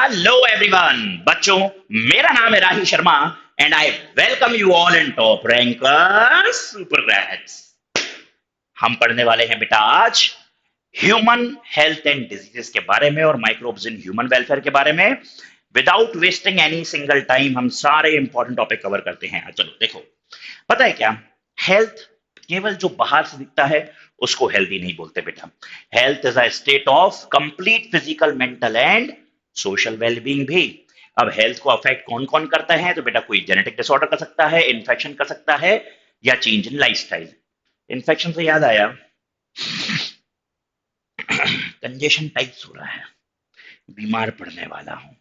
Hello everyone बच्चों, मेरा नाम है Rahi Sharma and I welcome you all in top ranker super rats. हम पढ़ने वाले हैं बेटा आज ह्यूमन हेल्थ एंड डिजीजेस के बारे में और माइक्रोब्स इन ह्यूमन वेलफेयर के बारे में। Without wasting any single time हम सारे इंपॉर्टेंट टॉपिक कवर करते हैं। चलो देखो, पता है क्या, हेल्थ केवल जो बाहर से दिखता है उसको हेल्दी नहीं बोलते बेटा। Health is a state of complete physical, mental and social wellbeing भी। अब हेल्थ को अफेक्ट कौन कौन करता है, तो बेटा कोई जेनेटिक डिसऑर्डर कर सकता है, इन्फेक्शन कर सकता है, या चेंज इन लाइफस्टाइल। इन्फेक्शन से याद आया, कंजेशन टाइप्स हो रहा है, बीमार पड़ने वाला हूं।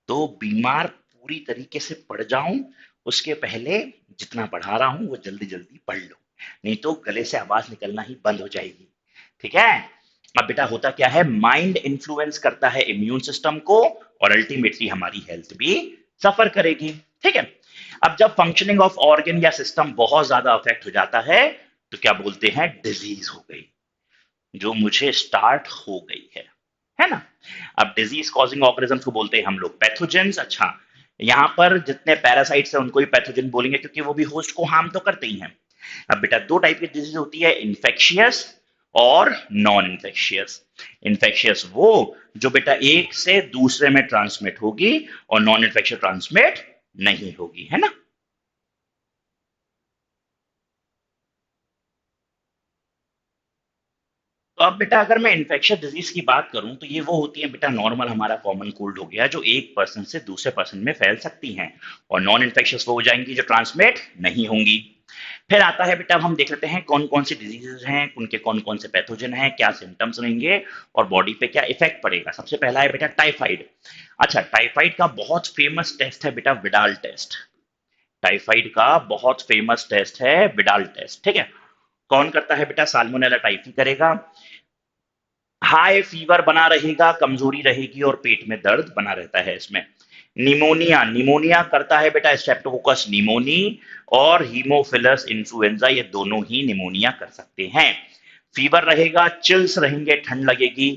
तो बीमार पूरी तरीके से पड़ जाऊं उसके पहले जितना पढ़ा रहा हूं वो जल्दी जल्दी पढ़ लो, नहीं तो गले से आवाज निकलना ही बंद हो जाएगी। ठीक है। अब बेटा होता क्या है, माइंड इन्फ्लुएंस करता है इम्यून सिस्टम को और अल्टीमेटली हमारी हेल्थ भी सफर करेगी। ठीक है। अब जब फंक्शनिंग ऑफ ऑर्गन या सिस्टम बहुत ज्यादा अफेक्ट हो जाता है तो क्या बोलते हैं, डिजीज हो गई, जो मुझे स्टार्ट हो गई है ना। अब डिजीज कॉजिंग ऑर्गेनिजम्स को बोलते हैं हम लोग पैथोजेंस। अच्छा, यहाँ पर जितने पैरासाइट्स हैं उनको भी पैथोजन बोलेंगे क्योंकि वो भी होस्ट को हार्म तो करते ही हैं। अब बेटा दो टाइप की डिजीज होती है, इन्फेक्शियस और नॉन इन्फेक्शियस। इन्फेक्शियस वो जो बेटा एक से दूसरे में ट्रांसमिट होगी और नॉन इन्फेक्शियस ट्रांसमिट नहीं होगी, है ना। तो अब बेटा अगर मैं इन्फेक्शियस डिजीज की बात करूं तो ये वो होती है बेटा, नॉर्मल हमारा कॉमन कोल्ड हो गया जो एक पर्सन से दूसरे पर्सन में फैल सकती हैं, और नॉन इन्फेक्शियस वो हो जाएंगी जो ट्रांसमिट नहीं होंगी। फिर आता है बेटा, अब हम देख लेते हैं कौन कौन सी डिजीजेज हैं, उनके कौन कौन से पैथोजन हैं, क्या सिम्टम्स रहेंगे और बॉडी पे क्या इफेक्ट पड़ेगा। सबसे पहला है बेटा टाइफाइड। अच्छा, टाइफाइड का बहुत फेमस टेस्ट है बेटा विडाल टेस्ट। टाइफाइड का बहुत फेमस टेस्ट है विडाल टेस्ट। ठीक है। कौन करता है बेटा, साल्मोनेला टाइफी करेगा। हाई फीवर बना रहेगा, कमजोरी रहेगी और पेट में दर्द बना रहता है इसमें। निमोनिया, निमोनिया करता है बेटा स्ट्रेप्टोकोकस निमोनी और हीमोफिलस इन्फ्लुएंजा, ये दोनों ही निमोनिया कर सकते हैं। फीवर रहेगा, चिल्स रहेंगे, ठंड लगेगी,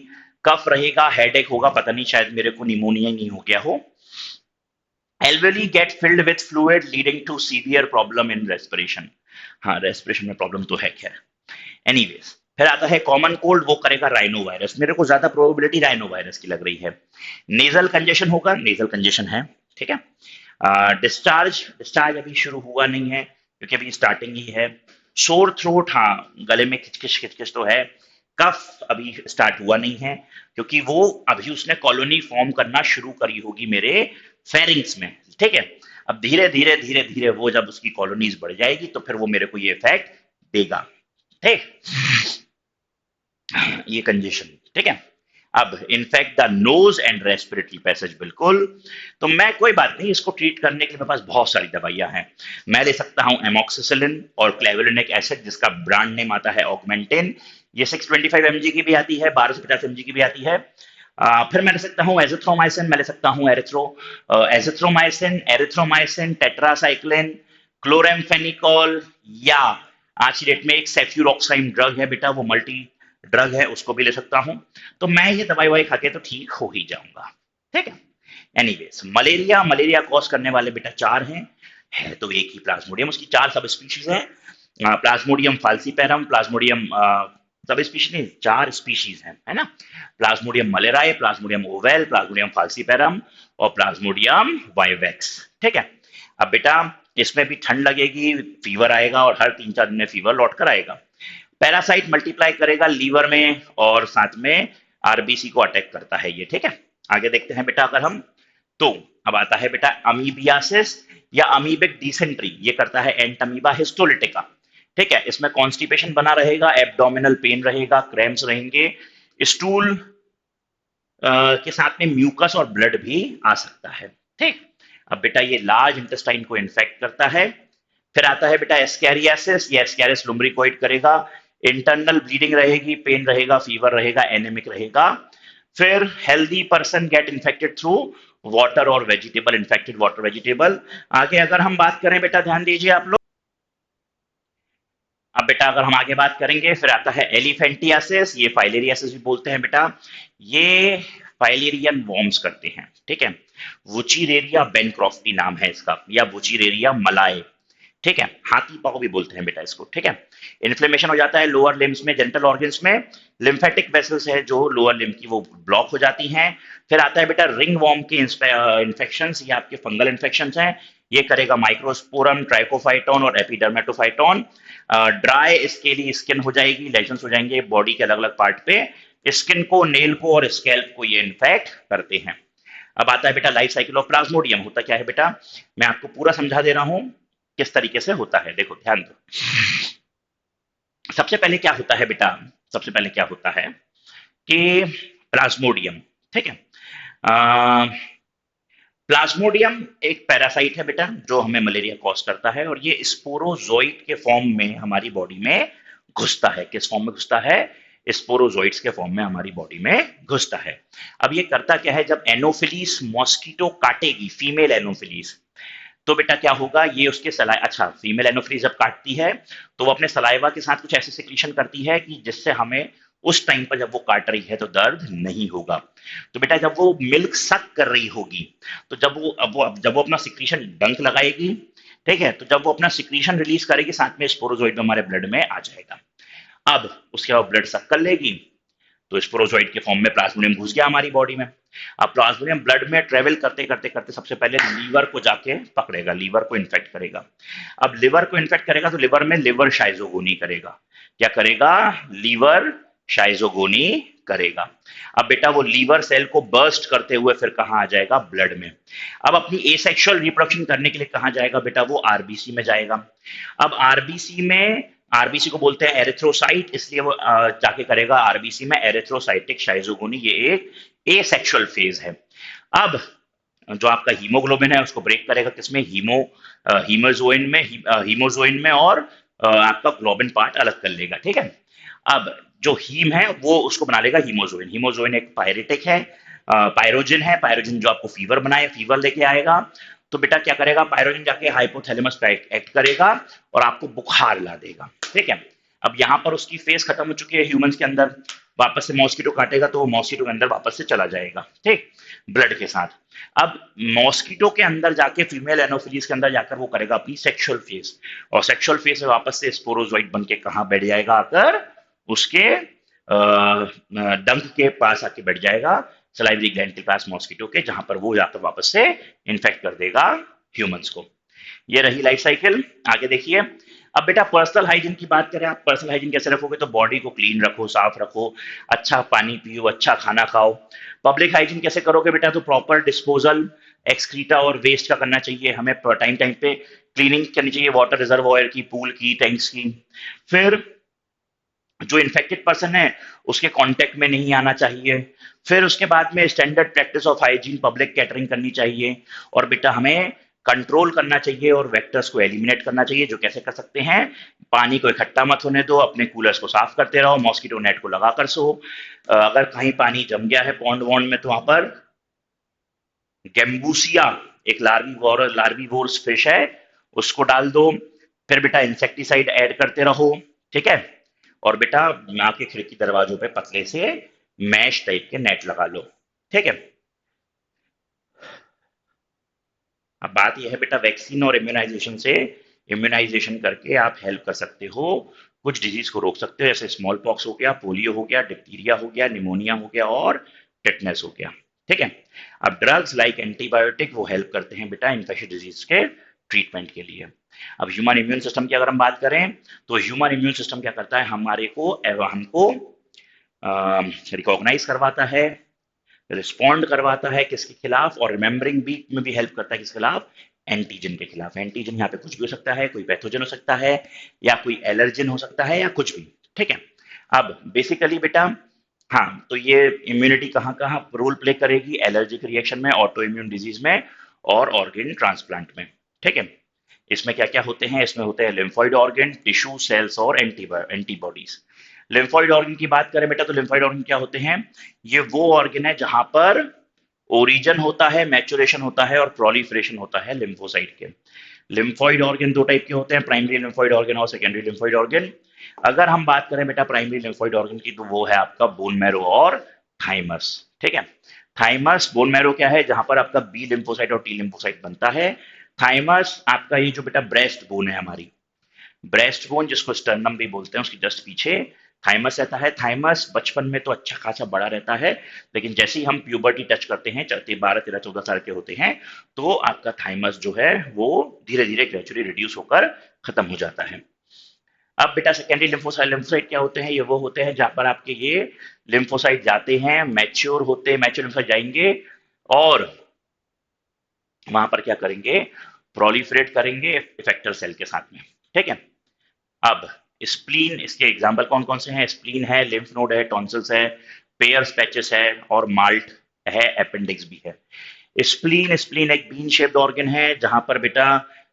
कफ रहेगा, हेडेक होगा, पता नहीं शायद मेरे को निमोनिया नहीं हो गया हो। Alveoli get filled with fluid leading to severe problem in respiration। हाँ, रेस्पिरेशन में प्रॉब्लम तो है खैर। एनीवेज, फिर आता है कॉमन कोल्ड, वो करेगा राइनो वायरस। मेरे को ज्यादा प्रोबेबिलिटी राइनो वायरस की लग रही है। नेजल कंजेशन होगा, नेजल कंजेशन है। ठीक है। डिस्चार्ज, डिस्चार्ज अभी शुरू हुआ नहीं है क्योंकि अभी स्टार्टिंग ही है। शोर थ्रोट, हाँ गले में खिचखिच खिचखिच तो है। कफ अभी स्टार्ट हुआ नहीं है क्योंकि वो अभी उसने कॉलोनी फॉर्म करना शुरू करी होगी मेरे फेरिंग्स में। ठीक है। अब धीरे धीरे धीरे धीरे वो जब उसकी कॉलोनीज बढ़ जाएगी तो फिर वो मेरे को ये इफेक्ट देगा। ठीक, ये कंजेशन। ठीक है। अब in fact the nose and respiratory passage, बिल्कुल। तो मैं कोई बात नहीं, इसको ट्रीट करने के लिए मेरे पास बहुत सारी दवाइयां हैं। मैं ले सकता हूं एमोक्सिसिलिन और क्लेवुलिनिक एसिड जिसका ब्रांड नेम आता है ऑगमेंटिन। ये 625 mg की भी आती है, 1250 mg की भी आती है। फिर मैं ले सकता हूँ एजिथ्रोमाइसिन, मैं ले सकता हूँ एजिथ्रोमाइसिन, एरिथ्रोमाइसिन, टेट्रासाइक्लिन, क्लोरेमफेनिकॉल, या आज की डेट में एक सेफ्यूरॉक्साइन ड्रग है बेटा, वो मल्टी ड्रग है, उसको भी ले सकता हूं। तो मैं ये दवाई वाई खा के तो ठीक हो ही जाऊंगा। ठीक है। एनीवेज, मलेरिया, मलेरिया कॉज करने वाले बेटा चार हैं, है तो एक ही प्लाज्मोडियम, उसकी चार सब स्पीशीज हैं। Plasmodium falciparum, plasmodium subspecies नहीं, चार स्पीशीज हैं, है ना। Plasmodium malariae, plasmodium ovale, plasmodium falciparum और प्लाज्मोडियम वाइवेक्स। ठीक है। अब बेटा इसमें भी ठंड लगेगी, फीवर आएगा और हर 3-4 दिन में फीवर लौट कर आएगा। पैरासाइट मल्टीप्लाई करेगा लीवर में और साथ में आरबीसी को अटैक करता है ये। ठीक है। आगे देखते हैं बेटा, अगर हम, तो अब आता है बेटा अमीबियासिस या अमीबिक डिसेंट्री, ये करता है एंटमीबा हिस्टोलिटिका। ठीक है। इसमें कॉन्स्टिपेशन बना रहेगा, एब्डोमिनल पेन रहेगा, क्रैम्प्स रहेंगे, स्टूल के साथ में म्यूकस और ब्लड भी आ सकता है। ठीक। अब बेटा ये लार्ज इंटेस्टाइन को इन्फेक्ट करता है। फिर आता है बेटा एस्कैरियासिस, या एस्कैरिस लुम्ब्रिकोइड करेगा, इंटरनल ब्लीडिंग रहेगी, पेन रहेगा, फीवर रहेगा, एनेमिक रहेगा। फिर healthy person get infected through water और वेजिटेबल, इन्फेक्टेड वाटर वेजिटेबल। आगे अगर हम बात करें बेटा, ध्यान दीजिए आप लोग। अब बेटा अगर हम आगे बात करेंगे, फिर आता है एलिफेंटियासिस, ये फाइलेरियासिस भी बोलते हैं बेटा। ये फाइलेरियन वॉर्म्स करते हैं, ठीक है। वुचिरेरिया बेनक्रॉफ्टी नाम है इसका, या वुचिरेरिया मलाए, ठीक है। हाथी पाँव भी बोलते हैं बेटा इसको, ठीक है। इन्फ्लेमेशन हो जाता है लोअर लिम्स में, जेंटल ऑर्गन्स में। लिम्फेटिक वेसल्स है जो लोअर लिम्ब की, वो ब्लॉक हो जाती हैं। फिर आता है बेटा रिंग वॉर्म के इन्फेक्शंस, ये आपके फंगल इन्फेक्शंस हैं। ये करेगा माइक्रोस्पोरम, ट्राइकोफाइटोन और एपिडर्मेटोफाइटोन। ड्राई स्केली स्किन हो जाएगी, लेजन्स हो जाएंगे बॉडी के अलग अलग पार्ट पे। स्किन को, नेल को और स्कैल्प को ये इन्फेक्ट करते हैं। अब आता है बेटा लाइफ साइकिल ऑफ प्लाज्मोडियम। होता क्या है बेटा, मैं आपको पूरा समझा दे रहा हूं किस तरीके से होता है, देखो ध्यान दो। सबसे पहले क्या होता है बेटा, सबसे पहले क्या होता है कि प्लाज्मोडियम, ठीक है। प्लाज्मोडियम एक पैरासाइट है बेटा जो हमें मलेरिया कॉज करता है, और ये स्पोरोजोइट के फॉर्म में हमारी बॉडी में घुसता है। किस फॉर्म में घुसता है, स्पोरोजोइट्स के फॉर्म में हमारी बॉडी में घुसता है। अब ये करता क्या है, जब एनोफिलीज मॉस्किटो काटेगी, फीमेल एनोफिलीज, तो बेटा क्या होगा, ये उसके सलाइ, अच्छा फीमेल एनोफ्रीज जब काटती है तो वो अपने सलाइवा के साथ कुछ ऐसे सिक्रीशन करती है कि जिससे हमें उस टाइम पर जब वो काट रही है तो दर्द नहीं होगा। तो बेटा जब वो मिल्क सक कर रही होगी, तो जब वो अपना सिक्रीशन डंक लगाएगी, ठीक है, तो जब वो अपना सिक्रीशन रिलीज करेगी, साथ में स्पोरोजोइड हमारे ब्लड में आ जाएगा। अब उसके बाद ब्लड सक कर लेगी, तो स्पोरोजोइड के फॉर्म में प्लाज्मोडियम घुस गया हमारी बॉडी में। अब प्लाज्मोडियम ब्लड में ट्रेवल करते करते करते सबसे पहले लीवर को जाके पकड़ेगा, लीवर को इन्फेक्ट करेगा। अब लिवर को इन्फेक्ट करेगा तो लिवर में लिवर शाइजोगोनी करेगा। क्या करेगा, लीवर शाइजोगोनी करेगा। अब बेटा वो लीवर सेल को बर्स्ट करते हुए फिर कहां आ जाएगा, ब्लड में। अब अपनी एसेक्सुअल रिप्रोडक्शन करने के लिए कहां जाएगा बेटा, वो आरबीसी में जाएगा। अब आरबीसी में, आरबीसी को बोलते हैं एरिथ्रोसाइट, इसलिए वो जाके करेगा आरबीसी में एरिथ्रोसाइटिक शाइजोगोनी। ये एक एसेक्सुअल फेज है। अब जो आपका हीमोग्लोबिन है उसको ब्रेक करेगा, किसमें, हीमोजोइन में, हीमोजोइन में, और आपका ग्लोबिन पार्ट अलग कर लेगा, ठीक है। अब जो हीम है वो उसको बना लेगा हीमोजोइन। हीमोजोइन एक पायरेटिक है, पायरोजिन है, पायरोजिन जो आपको फीवर बनाए, फीवर लेके आएगा। तो बेटा क्या करेगा, पायरोजिन जाके हाइपोथैलेमस पे एक्ट करेगा और आपको बुखार ला देगा, ठीक है। अब यहां पर उसकी फेज खत्म हो चुकी है ह्यूमंस के अंदर, वापस से मॉस्किटो काटेगा तो वो मॉस्किटो के अंदर वापस से चला जाएगा, ठीक, ब्लड के साथ। अब मॉस्किटो के अंदर जाके, फीमेल एनोफिलीज के अंदर जाकर वो करेगा अपनी सेक्सुअल फेज, और सेक्सुअल फेज से वापस से स्पोरोजोइट बन के कहां बैठ जाएगा, आकर उसके डंक के पास आके बैठ जाएगा, सलाइवरी ग्लैंड के पास मॉस्किटो के, जहां पर वो जाकर वापस से इन्फेक्ट कर देगा ह्यूमंस को। ये रही लाइफ साइकिल। आगे देखिए। अब बेटा पर्सनल हाइजीन की बात करें, आप पर्सनल हाइजीन कैसे रखोगे, तो बॉडी को क्लीन रखो, साफ रखो, अच्छा पानी पियो, अच्छा खाना खाओ। पब्लिक हाइजीन कैसे करोगे बेटा, तो प्रॉपर डिस्पोजल एक्सक्रीटा और वेस्ट का करना चाहिए हमें, टाइम टाइम पे क्लीनिंग करनी चाहिए वाटर रिजर्वॉयर की, पूल की, टैंक्स की। फिर जो इन्फेक्टेड पर्सन है उसके कांटेक्ट में नहीं आना चाहिए। फिर उसके बाद में standard practice of hygiene public catering करनी चाहिए। और बेटा हमें कंट्रोल करना चाहिए और वेक्टर्स को एलिमिनेट करना चाहिए। जो कैसे कर सकते हैं, पानी को इकट्ठा मत होने दो, अपने कूलर्स को साफ करते रहो, मॉस्किटो नेट को लगाकर सो। अगर कहीं पानी जम गया है पॉन्ड वॉन्ड में, तो वहां पर गेम्बूसिया, एक लार्वीवोर्स फिश है, उसको डाल दो। फिर बेटा इंसेक्टिसाइड ऐड करते रहो, ठीक है। और बेटा आपके खिड़की दरवाजों पे पतले से मैश टाइप के नेट लगा लो, ठीक है। अब बात यह है बेटा, वैक्सीन और इम्यूनाइजेशन से, इम्यूनाइजेशन करके आप हेल्प कर सकते हो, कुछ डिजीज को रोक सकते हो, जैसे स्मॉल पॉक्स हो गया, पोलियो हो गया, डिप्थीरिया हो गया, निमोनिया हो गया और टेटनस हो गया, ठीक है। अब ड्रग्स लाइक एंटीबायोटिक वो हेल्प करते हैं बेटा इन्फेक्शियस डिजीज के ट्रीटमेंट के लिए। अब ह्यूमन इम्यून सिस्टम की अगर हम बात करें, तो ह्यूमन इम्यून सिस्टम क्या करता है, हमारे को हमको रिकॉग्नाइज करवाता है, रिस्पॉन्ड करवाता है किसके खिलाफ, और रिमेम्बरिंग भी में भी हेल्प करता है किसके खिलाफ, एंटीजन के खिलाफ। एंटीजन यहाँ पे कुछ भी हो सकता है, कोई पैथोजन हो सकता है, या कोई एलर्जन हो सकता है, या कुछ भी, ठीक है। अब बेसिकली बेटा, हाँ, तो ये इम्यूनिटी कहाँ कहाँ रोल प्ले करेगी, एलर्जिक रिएक्शन में, ऑटो इम्यून डिजीज में और ऑर्गेन ट्रांसप्लांट में, ठीक है। इसमें क्या क्या होते हैं, इसमें होते हैं लिम्फोइड ऑर्गन, टिश्यू, सेल्स और एंटीबॉडीज। लिम्फोइड ऑर्गन की बात करें बेटा, तो लिम्फोइड ऑर्गन क्या होते हैं, ये वो ऑर्गन है जहां पर ओरिजन होता है, मैचुरेशन होता है और प्रोलिफरेशन होता है लिम्फोसाइट के। लिम्फोइड ऑर्गन दो टाइप के होते हैं, प्राइमरी लिम्फोइड ऑर्गन और सेकेंडरी लिम्फोइड ऑर्गन। अगर हम बात करें बेटा प्राइमरी लिम्फोइड ऑर्गन की, तो वो है आपका बोन मैरो और थाइमस, ठीक है। थाइमस बोन मैरो क्या है, जहां पर आपका बी लिम्फोसाइट और टी लिम्फोसाइट बनता है। थाइमस आपका ये जो बेटा ब्रेस्ट बोन है हमारी, ब्रेस्ट बोन जिसको स्टर्नम भी बोलते हैं, उसकी जस्ट पीछे थाइमस रहता है। थाइमस बचपन में तो अच्छा खासा बड़ा रहता है, लेकिन जैसे ही हम प्यूबर्टी टच करते हैं, चलते 12 13 14 साल के होते हैं, तो आपका थाइमस जो है वो धीरे धीरे ग्रेजुअली रिड्यूस होकर खत्म हो जाता है। अब बेटा सेकेंडरी लिम्फोसाइट, लिम्फोसाइट क्या होते हैं, ये वो होते हैं जहां पर आपके ये लिम्फोसाइट जाते हैं, मैच्योर होते हैं, मैच्योर लिम्फोसाइट जाएंगे और वहां पर क्या करेंगे, प्रोलिफरेट करेंगे इफेक्टर सेल के साथ में। ठीक है। अब स्प्लीन, इसके एग्जाम्पल कौन कौन से हैं, स्प्लीन है, लिम्फ नोड है, टॉन्सिल्स है, पेयर्स पैचेस है और माल्ट है, अपेंडिक्स भी है। स्प्लीन, स्प्लीन एक बीन शेप्ड ऑर्गन है जहां पर बेटा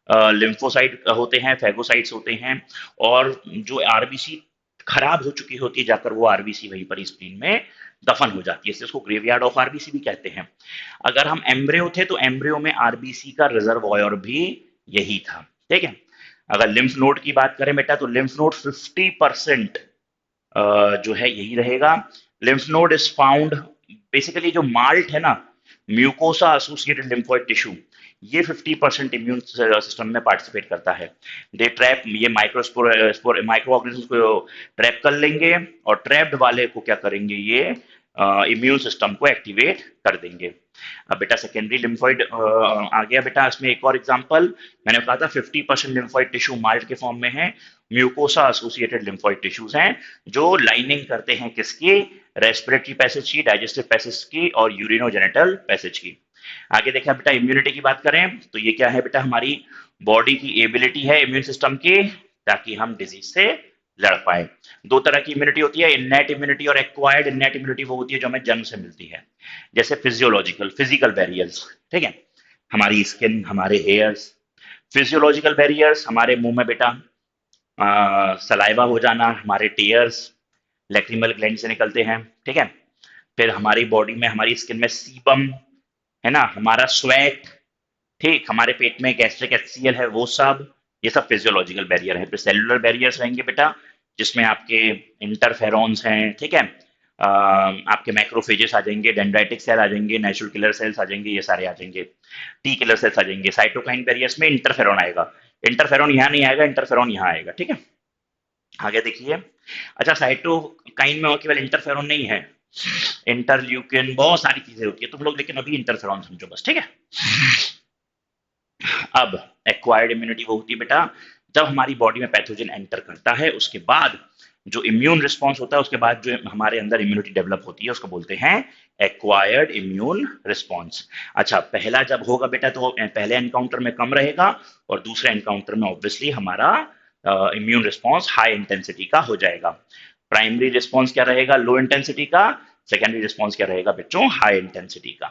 लिम्फोसाइट होते हैं, फैगोसाइट्स होते हैं, और जो आरबीसी खराब हो चुकी होती है जाकर वो आरबीसी वहीं पर स्प्लीन में दफन हो जाती है, इसलिए उसको ग्रेवयार्ड ऑफ आरबीसी भी कहते हैं। अगर हम एम्ब्रियो थे तो एम्ब्रियो में आरबीसी का रिजर्वॉयर भी यही था। ठीक है। अगर लिम्फ नोड की बात करें बेटा, तो लिम्फ नोड 50% जो है यही रहेगा। Lymph node is found, basically जो माल्ट है ना, म्यूकोसा एसोसिएटेड लिम्फोइड टिश्यू, ये 50% इम्यून सिस्टम में पार्टिसिपेट करता है। दे ट्रैप, ये माइक्रोस्पोर माइक्रो ऑर्गेनिज्म को ट्रैप कर लेंगे और ट्रैप्ड वाले को क्या करेंगे, ये इम्यून सिस्टम को एक्टिवेट कर देंगे। अब बेटा सेकेंडरी लिम्फोइड आ गया बेटा, इसमें एक और एग्जांपल मैंने कहा था 50% लिम्फोइड टिश्यू माल्ट के फॉर्म में है, म्यूकोसा एसोसिएटेड लिम्फोइड टिश्यूज हैं जो लाइनिंग करते हैं किसकी, रेस्पिरेटरी पैसेज की, डाइजेस्टिव पैसेज की और यूरिनोजेनिटल पैसेज की। आगे देखा बेटा, इम्यूनिटी की बात करें तो ये क्या है बेटा, हमारी बॉडी की एबिलिटी है इम्यून सिस्टम की, ताकि हम डिजीज से लड़ पाए। दो तरह की इम्यूनिटी होती है, इननेट इम्यूनिटी और एक्वायर्ड। इननेट इम्यूनिटी वो होती है जो हमें जन्म से मिलती है, जैसे फिजियोलॉजिकल, फिजिकल बैरियर्स। ठीक है, हमारी स्किन, हमारे हेयर्स। फिजियोलॉजिकल बैरियर्स, हमारे मुंह में बेटा सलाइवा हो जाना, हमारे टीयर्स लैक्रिमल ग्लैंड से निकलते हैं। ठीक है। फिर हमारी बॉडी में, हमारी स्किन में सीबम है ना, हमारा स्वेट, ठीक, हमारे पेट में गैस्ट्रिक एचसीएल है, वो सब, ये सब फिजियोलॉजिकल बैरियर है। फिर सेलुलर बैरियर्स रहेंगे बेटा, जिसमें आपके इंटरफेरॉन्स हैं। ठीक है। आपके मैक्रोफेजेस आ जाएंगे, डेंड्राइटिक सेल आ जाएंगे, नेचुरल किलर सेल्स आ जाएंगे, ये सारे आ जाएंगे, टी किलर सेल्स आ जाएंगे। साइटोकाइन बैरियर्स में इंटरफेरॉन आएगा, इंटरफेरॉन यहाँ नहीं आएगा, इंटरफेरॉन यहाँ आएगा। ठीक है। आगे देखिए, अच्छा साइटोकाइन में केवल इंटरफेरॉन नहीं है, इंटरल्यूकिन, बहुत सारी चीजें होती है तुम लोग, लेकिन अभी इंटरफेरॉन समझो बस। ठीक है। अब एक्वायर्ड इम्यूनिटी वो होती है बेटा जब हमारी बॉडी में पैथोजन एंटर करता है, उसके बाद जो इम्यून रिस्पॉन्स होता है, उसके बाद जो हमारे अंदर इम्यूनिटी डेवलप होती है, उसको बोलते हैं एक्वायर्ड इम्यून रिस्पॉन्स। अच्छा, पहला जब होगा बेटा तो पहले एनकाउंटर में कम रहेगा और दूसरे एनकाउंटर में ऑब्वियसली हमारा इम्यून रिस्पॉन्स हाई इंटेंसिटी का हो जाएगा। प्राइमरी रिस्पॉन्स क्या रहेगा, लो इंटेंसिटी का। सेकेंडरी रिस्पॉन्स क्या रहेगा बच्चों, हाई इंटेंसिटी का।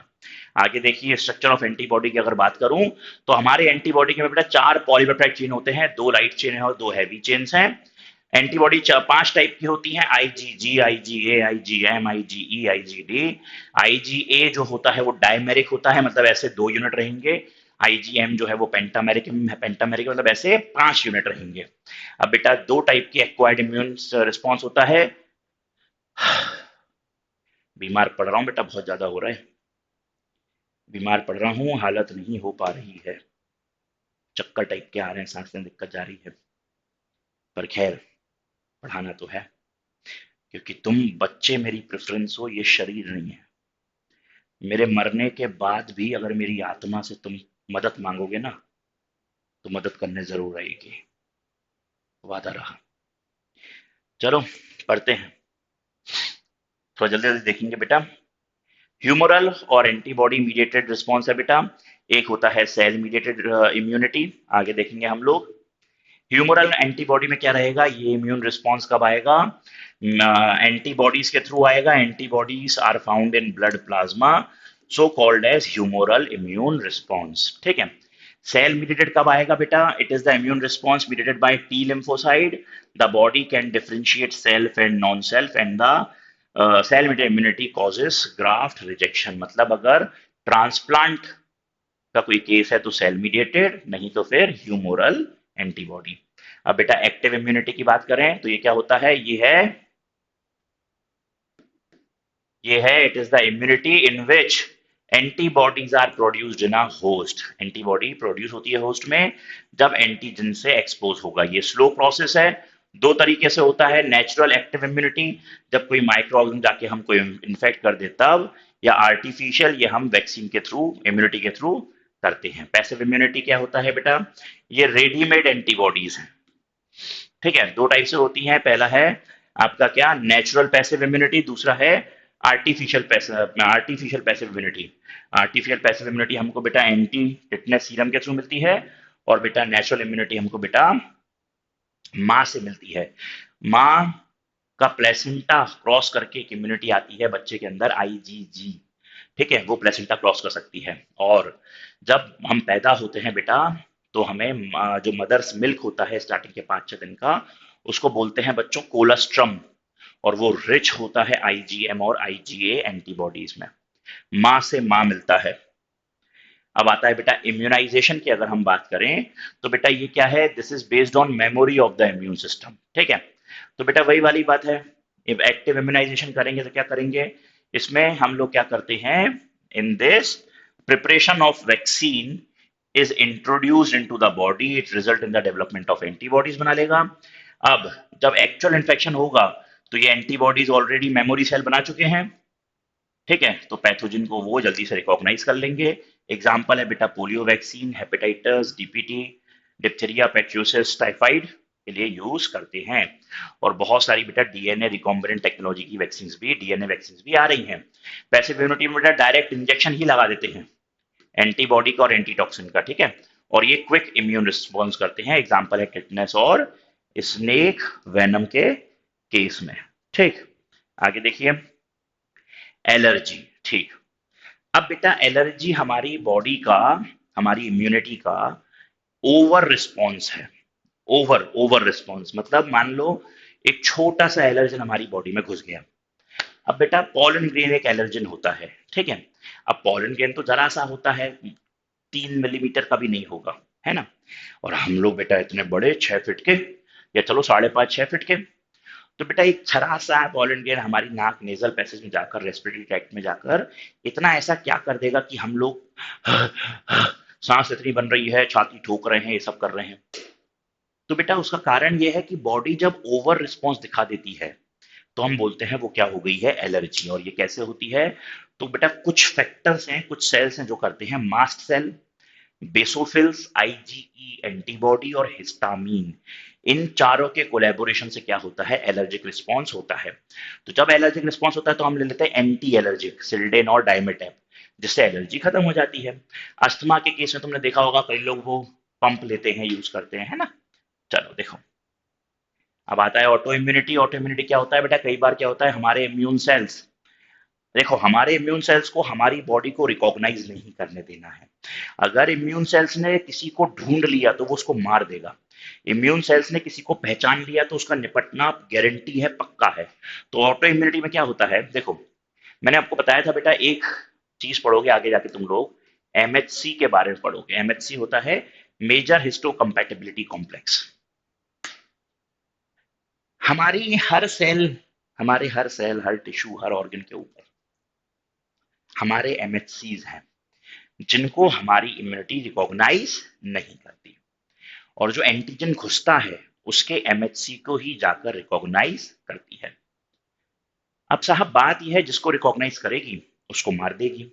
आगे देखिए, स्ट्रक्चर ऑफ एंटीबॉडी की अगर बात करूं तो हमारे एंटीबॉडी के में बेटा 4 पॉलीपेप्टाइड चेन होते हैं, 2 लाइट चेन है और 2 हैवी चेन्स हैं। एंटीबॉडी 5 टाइप की होती हैं, IgG, IgA, IgM, IgE, IgD. IgA जो होता है वो डायमेरिक होता है, मतलब ऐसे 2 यूनिट रहेंगे। आईजीएम जो है वो पेंटामेरिक, पेंटामेरिक मतलब ऐसे 5 यूनिट रहेंगे। अब बेटा 2 टाइप की एक्वायर्ड इम्यून रिस्पॉन्स होता है। बीमार पड़ रहा हूं बेटा, बहुत ज्यादा हो रहा है, बीमार पड़ रहा हूँ, हालत नहीं हो पा रही है, चक्कर टाइप के आ रहे हैं, सांस में दिक्कत जा रही है, पर खैर पढ़ाना तो है, क्योंकि तुम बच्चे मेरी प्रेफरेंस हो, ये शरीर नहीं है। मेरे मरने के बाद भी अगर मेरी आत्मा से तुम मदद मांगोगे ना, तो मदद करने जरूर आएगी, वादा रहा। चलो पढ़ते हैं, थोड़ा जल्दी जल्दी देखेंगे बेटा। ह्यूमरल और एंटीबॉडी मीडिएटेड रिस्पॉन्स है बेटा, एक होता है सेल मीडिएटेड इम्यूनिटी, आगे देखेंगे हम लोग। ह्यूमरल एंटीबॉडी में क्या रहेगा, ये इम्यून रिस्पॉन्स कब आएगा, एंटीबॉडीज के थ्रू आएगा। Antibodies are found in blood plasma, so called as humoral immune response. ठीक है। सेल मीडिएटेड कब आएगा बेटा, it is the immune response mediated by T lymphocyte. The body can differentiate self and non self, and the cell mediated immunity causes graft rejection. मतलब अगर transplant का कोई case है तो सेल मीडिएटेड, नहीं तो फिर ह्यूमोरल एंटीबॉडी। अब बेटा एक्टिव इम्यूनिटी की बात करें तो ये क्या होता है, ये है ये है, it is the immunity in which antibodies are produced in a host. Antibody produce होती है होस्ट में जब एंटीजन से एक्सपोज होगा। ये स्लो प्रोसेस है, दो तरीके से होता है। नेचुरल एक्टिव इम्यूनिटी, जब कोई माइक्रो ऑर्गेनिज्म जाके हमको इन्फेक्ट कर दे तब, या आर्टिफिशियल, ये हम वैक्सीन के थ्रू, इम्यूनिटी के थ्रू करते हैं। पैसिव इम्यूनिटी क्या होता है बेटा? ये रेडीमेड एंटीबॉडीज है। ठीक है, दो टाइप से होती हैं। पहला है आपका क्या, नेचुरल पैसिव इम्यूनिटी, दूसरा है artificial passive immunity. Artificial passive immunity हमको बेटा एंटी टिटनेस सीरम के थ्रू मिलती है, और बेटा नेचुरल इम्यूनिटी हमको बेटा माँ से मिलती है। माँ का प्लेसेंटा क्रॉस करके एक इम्यूनिटी आती है बच्चे के अंदर, आईजीजी। ठीक है, वो प्लेसेंटा क्रॉस कर सकती है। और जब हम पैदा होते हैं बेटा, तो हमें जो मदर्स मिल्क होता है स्टार्टिंग के 5-6 दिन का, उसको बोलते हैं बच्चों कोलेस्ट्रम, और वो रिच होता है आईजीएम और आईजीए एंटीबॉडीज में। माँ से माँ मिलता है। अब आता है बेटा इम्यूनाइजेशन की अगर हम बात करें, तो बेटा ये क्या है, this is based on memory of the immune system. ठीक है, तो बेटा वही वाली बात है, एक्टिव इम्यूनाइजेशन करेंगे तो क्या करेंगे, इसमें हम लोग क्या करते हैं, in this preparation of vaccine is introduced into the body, it result in the development of antibodies बना लेगा। अब जब एक्चुअल इन्फेक्शन होगा, तो ये एंटीबॉडीज ऑलरेडी मेमोरी सेल बना चुके हैं। ठीक है, तो पैथोजन को वो जल्दी से रिकॉग्नाइज कर लेंगे। एग्जाम्पल है बेटा polio vaccine, hepatitis, DPT, diphtheria, pertussis, typhoid के लिए यूज करते हैं। और बहुत सारी बेटा डीएनए रिकॉम्बिनेंट टेक्नोलॉजी की वैक्सीन भी, डीएनए वैक्सीन भी आ रही हैं। पैसिव इम्यूनिटी में बेटा डायरेक्ट इंजेक्शन ही लगा देते हैं एंटीबॉडी का और एंटीटॉक्सिन का। ठीक है, और ये क्विक इम्यून रिस्पॉन्स करते हैं। एग्जाम्पल है टिटनेस और स्नेक वेनम के केस में। ठीक, आगे देखिए, एलर्जी। ठीक, अब बेटा एलर्जी हमारी बॉडी का, हमारी इम्यूनिटी का ओवर रिस्पॉन्स है। ओवर ओवर रिस्पॉन्स मतलब मान लो एक छोटा सा एलर्जन हमारी बॉडी में घुस गया। अब बेटा पॉलन ग्रेन एक एलर्जन होता है। ठीक है, अब पॉलन ग्रेन तो जरा सा होता है, 3 मिलीमीटर का भी नहीं होगा, है ना। और हम लोग बेटा इतने बड़े 6 फीट के, या चलो 5.5-6 फीट के, तो बेटा एक छरा सा पॉलन ग्रेन हमारी नाक नेजल पैसेज में जाकर, रेस्पिरेटरी ट्रैक्ट में जाकर इतना ऐसा क्या कर देगा कि हम लोग सांस इतनी बन रही है, छाती ठोक रहे हैं, ये सब कर रहे हैं। तो बेटा उसका कारण ये है कि बॉडी जब ओवर रिस्पॉन्स दिखा देती है, तो हम बोलते हैं वो क्या हो गई है, एलर्जी। और ये कैसे होती है, तो बेटा कुछ फैक्टर्स हैं, कुछ सेल्स हैं जो करते हैं, mast cell, basophils, IgE antibody और हिस्टामीन, इन चारों के कोलैबोरेशन से क्या होता है, एलर्जिक रिस्पॉन्स होता है। तो जब एलर्जिक रिस्पॉन्स होता है तो हम ले लेते हैं एंटी एलर्जिक, सिल्डेन और डाइमेटेप, जिससे एलर्जी खत्म हो जाती है। अस्थमा के केस में तुमने देखा होगा कई लोग वो पंप लेते हैं, यूज करते हैं, है ना। चलो देखो, अब आता है ऑटो इम्यूनिटी। ऑटो इम्यूनिटी क्या होता है बेटा, कई बार क्या होता है, हमारे इम्यून सेल्स, देखो हमारे इम्यून सेल्स को हमारी बॉडी को रिकॉग्नाइज नहीं करने देना है। अगर इम्यून सेल्स ने किसी को ढूंढ लिया तो वो उसको मार देगा। इम्यून सेल्स ने किसी को पहचान लिया तो उसका निपटना गारंटी है, पक्का है। तो ऑटो इम्यूनिटी में क्या होता है, देखो मैंने आपको बताया था बेटा, एक चीज पढ़ोगे आगे जाके तुम लोग, एमएचसी के बारे में पढ़ोगे। एमएचसी होता है मेजर हिस्टो कंपैटिबिलिटी कॉम्प्लेक्स। हमारी हर सेल, हमारे हर सेल, हर टिश्यू, हर ऑर्गन के ऊपर हमारे एमएचसीज हैं, जिनको हमारी इम्यूनिटी रिकॉग्नाइज नहीं करती। और जो एंटीजन घुसता है उसके एमएचसी को ही जाकर रिकॉग्नाइज करती है। अब साहब बात यह है, जिसको रिकॉग्नाइज करेगी उसको मार देगी।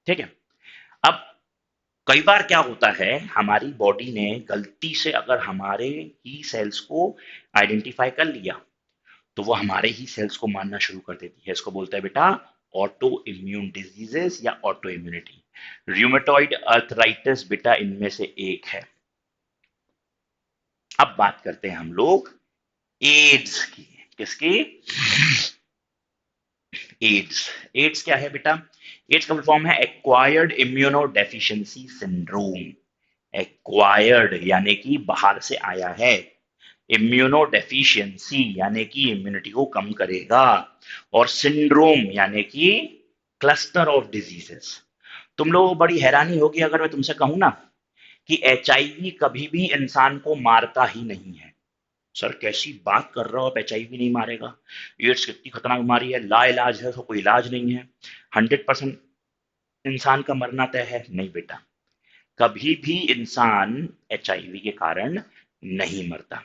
ठीक है, अब कई बार क्या होता है, हमारी बॉडी ने गलती से अगर हमारे ही सेल्स को आइडेंटिफाई कर लिया, तो वो हमारे ही सेल्स को मारना शुरू कर देती है। इसको बोलते हैं बेटा ऑटो इम्यून डिजीजेस या ऑटो इम्यूनिटी। र्यूमेटॉइड अर्थराइटिस बेटा इनमें से एक है। अब बात करते हैं हम लोग एड्स की। किसकी? एड्स। एड्स क्या है बेटा? एड्स का फुल फॉर्म है acquired immuno deficiency syndrome. Acquired यानी कि बाहर से आया है, इम्यूनो डेफिशिएंसी यानी कि इम्यूनिटी को कम करेगा, और सिंड्रोम यानी कि क्लस्टर ऑफ डिजीजेस। तुम लोग बड़ी हैरानी होगी अगर मैं तुमसे कहूं ना कि एचआईवी कभी भी इंसान को मारता ही नहीं है। सर कैसी बात कर रहे हो, आप एचआईवी नहीं मारेगा, एड्स कितनी खतरनाक बीमारी है, ला इलाज है, उसका कोई इलाज नहीं है, 100% इंसान का मरना तय है। नहीं बेटा, कभी भी इंसान एचआईवी के कारण नहीं मरता।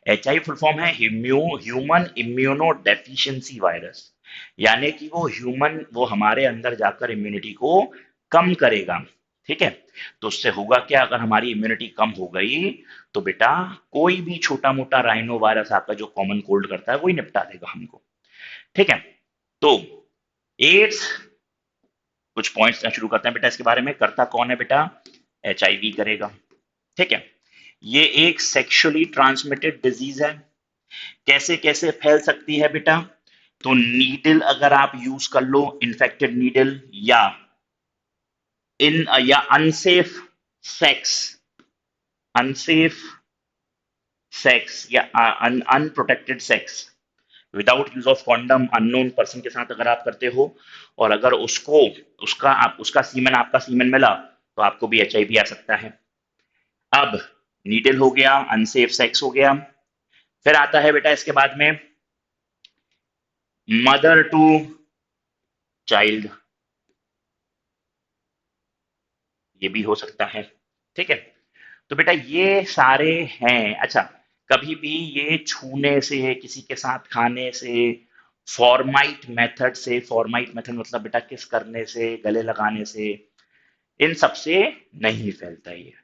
एचआईवी फुल फॉर्म है ह्यूमन इम्यूनो डेफिशिएंसी वायरस, यानी कि वो हमारे अंदर जाकर इम्यूनिटी को कम करेगा। ठीक है, तो उससे होगा क्या, अगर हमारी इम्यूनिटी कम हो गई तो बेटा कोई भी छोटा मोटा राइनो वायरस आकर जो कॉमन कोल्ड करता है वही निपटा देगा हमको। ठीक है, तो एड्स, कुछ पॉइंट्स शुरू करते हैं बेटा इसके बारे में। करता कौन है बेटा, एचआईवी करेगा। ठीक है, ये एक सेक्सुअली ट्रांसमिटेड डिजीज है। कैसे कैसे फैल सकती है बेटा, तो नीडल अगर आप यूज कर लो, इन्फेक्टेड नीडल, या अनसेफ सेक्स, अनसेफ सेक्स या unprotected sex without use of condom unknown person के साथ अगर आप करते हो, और अगर उसका सीमन आपका सीमन मिला, तो आपको भी एचआईवी आ सकता है। अब नीडल हो गया, अनसेफ सेक्स हो गया, फिर आता है बेटा इसके बाद में मदर टू चाइल्ड, ये भी हो सकता है। ठीक है, तो बेटा ये सारे हैं। अच्छा, कभी भी ये छूने से, किसी के साथ खाने से, फॉर्माइट मेथड से, फॉर्माइट मेथड मतलब बेटा किस करने से, गले लगाने से, इन सब से नहीं फैलता ये।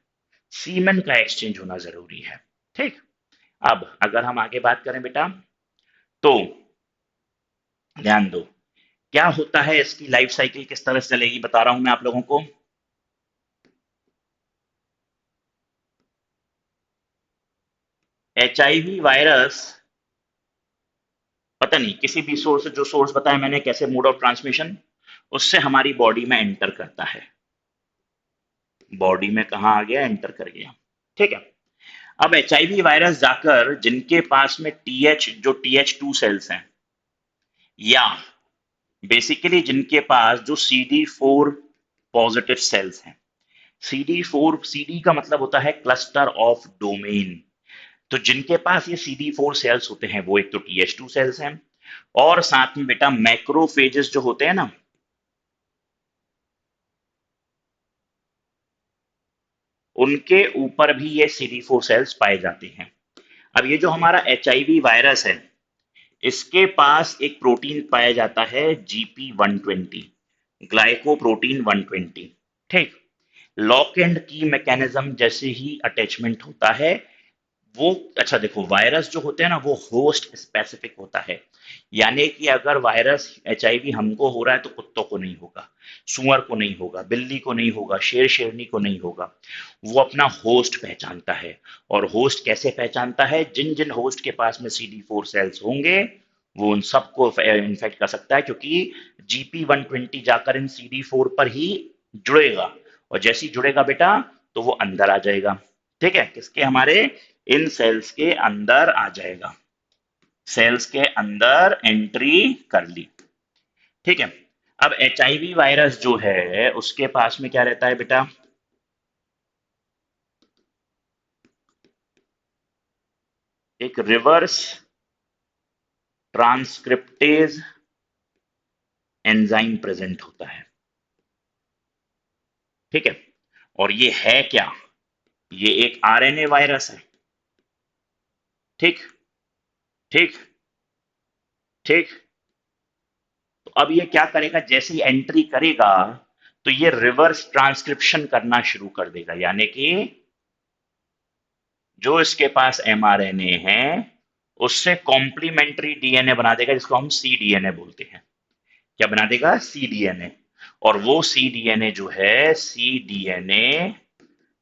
सीमेन का एक्सचेंज होना जरूरी है। ठीक, अब अगर हम आगे बात करें बेटा, तो ध्यान दो क्या होता है, इसकी लाइफ साइकिल किस तरह से चलेगी, बता रहा हूं मैं आप लोगों को। एचआईवी वायरस, पता नहीं किसी भी सोर्स, जो सोर्स बताया मैंने कैसे, मोड ऑफ ट्रांसमिशन, उससे हमारी बॉडी में एंटर करता है। बॉडी में कहा आ गया, एंटर कर गया। ठीक है, अब एचआईवी वायरस जाकर जिनके पास में जो टीएच टू सेल्स हैं, या बेसिकली जिनके पास जो CD4 पॉजिटिव सेल्स हैं, CD का मतलब होता है क्लस्टर ऑफ डोमेन, तो जिनके पास ये CD4 सेल्स होते हैं वो एक तो टीएच टू सेल्स हैं, और साथ में बेटा मैक्रोफेजेस जो होते हैं ना, उनके ऊपर भी ये CD4 सेल्स पाए जाते हैं। अब ये जो हमारा एचआईवी वायरस है, इसके पास एक प्रोटीन पाया जाता है GP120, ग्लाइकोप्रोटीन 120। ठीक, लॉक एंड की मैकेनिज्म जैसे ही अटैचमेंट होता है वो, अच्छा देखो वायरस जो होते हैं ना वो होस्ट स्पेसिफिक होता है, यानी कि अगर वायरस एचआईवी हमको हो रहा है तो कुत्तों को नहीं होगा, सुअर को नहीं होगा, बिल्ली को नहीं होगा, शेर शेरनी को नहीं होगा। वो अपना होस्ट पहचानता है, और होस्ट कैसे पहचानता है, जिन जिन होस्ट के पास में CD4 सेल्स होंगे वो उन सबको इन्फेक्ट कर सकता है, क्योंकि GP120 जाकर इन CD4 पर ही जुड़ेगा, और जैसे ही जुड़ेगा बेटा तो वो अंदर आ जाएगा। ठीक है, किसके, हमारे इन सेल्स के अंदर आ जाएगा, सेल्स के अंदर एंट्री कर ली। ठीक है, अब एचआईवी वायरस जो है उसके पास में क्या रहता है बेटा, एक रिवर्स ट्रांसक्रिप्टेज एंजाइम प्रेजेंट होता है। ठीक है, और ये है क्या, ये एक आरएनए वायरस है। ठीक, ठीक, ठीक, तो अब ये क्या करेगा, जैसे ही एंट्री करेगा तो ये रिवर्स ट्रांसक्रिप्शन करना शुरू कर देगा, यानी कि जो इसके पास एमआरएनए है उससे कॉम्प्लीमेंट्री डीएनए बना देगा, जिसको हम सीडीएनए बोलते हैं। क्या बना देगा, सीडीएनए। और वो सीडीएनए जो है, cDNA